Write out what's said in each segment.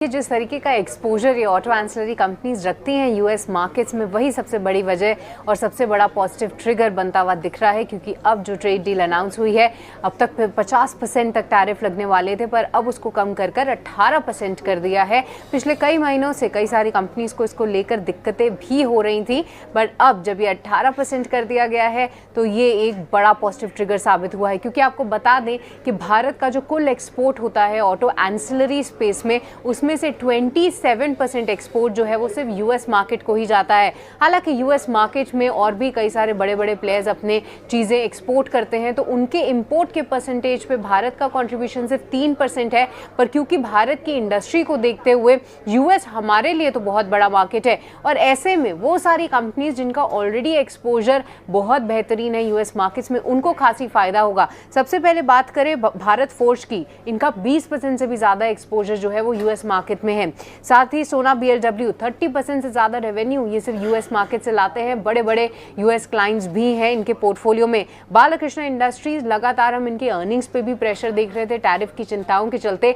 कि जिस तरीके का एक्सपोजर ये ऑटो एंसिलरी कंपनीज रखती हैं यूएस मार्केट्स में, वही सबसे बड़ी वजह और सबसे बड़ा पॉजिटिव ट्रिगर बनता हुआ दिख रहा है। क्योंकि अब जो ट्रेड डील अनाउंस हुई है, अब तक 50% तक टैरिफ लगने वाले थे, पर अब उसको कम कर 18% कर दिया है। पिछले कई महीनों से कई सारी कंपनीज को इसको लेकर दिक्कतें भी हो रही थी, बट अब जब ये 18% कर दिया गया है तो ये एक बड़ा पॉजिटिव ट्रिगर साबित हुआ है। क्योंकि आपको बता दें कि भारत का जो कुल एक्सपोर्ट होता है ऑटो एंसिलरी स्पेस में, उसमें से 27% एक्सपोर्ट जो है वो सिर्फ यूएस मार्केट को ही जाता है। हालांकि यूएस मार्केट में और भी कई सारे बड़े बड़े प्लेयर्स अपने चीज़ें एक्सपोर्ट करते हैं, तो उनके इंपोर्ट के परसेंटेज पे भारत का कंट्रीब्यूशन सिर्फ 3% है। पर क्योंकि भारत की इंडस्ट्री को देखते हुए यूएस हमारे लिए तो बहुत बड़ा मार्केट है, और ऐसे में वो सारी कंपनीज जिनका ऑलरेडी एक्सपोजर बहुत बेहतरीन है यूएस मार्केट्स में, उनको खासी फायदा होगा। सबसे पहले बात करें भारत फोर्ज की, इनका 20% से भी ज़्यादा एक्सपोजर जो है वो यूएस मार्केट में है। साथ ही सोना बीएलडब्ल्यू 30% से ज़्यादा रेवेन्यू ये सिर्फ यूएस मार्केट से लाते हैं। बड़े बड़े यूएस क्लाइंट्स भी हैं इनके पोर्टफोलियो में। बालकृष्ण इंडस्ट्रीज, लगातार हम इनके अर्निंग्स पे भी प्रेशर देख रहे थे टैरिफ की चिंताओं के चलते।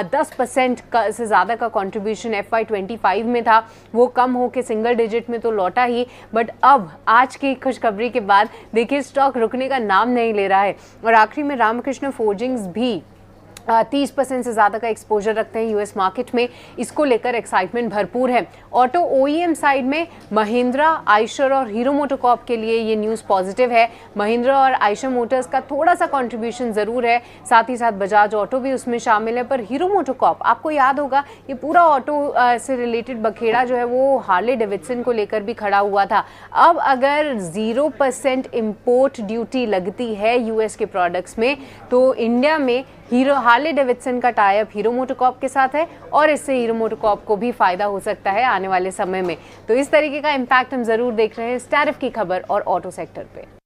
10% से ज़्यादा का कंट्रीब्यूशन FY25 में था, वो कम होकर सिंगल डिजिट में तो लौटा ही, बट अब आज की खुशखबरी के बाद देखिए स्टॉक रुकने का नाम नहीं ले रहा है। और आखिरी में रामकृष्ण फोर्जिंग्स भी 30% से ज़्यादा का एक्सपोजर रखते हैं यूएस मार्केट में। इसको लेकर एक्साइटमेंट भरपूर है। ऑटो ओईएम साइड में महिंद्रा, आइशर और हीरो मोटोकॉर्प के लिए ये न्यूज़ पॉजिटिव है। महिंद्रा और आइशर मोटर्स का थोड़ा सा कंट्रीब्यूशन ज़रूर है, साथ ही साथ बजाज ऑटो भी उसमें शामिल है। पर हीरो मोटोकॉर्प, आपको याद होगा ये पूरा ऑटो से रिलेटेड बखेड़ा जो है वो हार्ले डेविडसन को लेकर भी खड़ा हुआ था। अब अगर 0% इम्पोर्ट ड्यूटी लगती है यूएस के प्रोडक्ट्स में, तो इंडिया में हार्ले डेविडसन का टाई अप हीरो मोटोकॉर्प के साथ है, और इससे हीरो मोटोकॉर्प को भी फायदा हो सकता है आने वाले समय में। तो इस तरीके का इम्पैक्ट हम जरूर देख रहे हैं इस टैरिफ की खबर और ऑटो सेक्टर पे।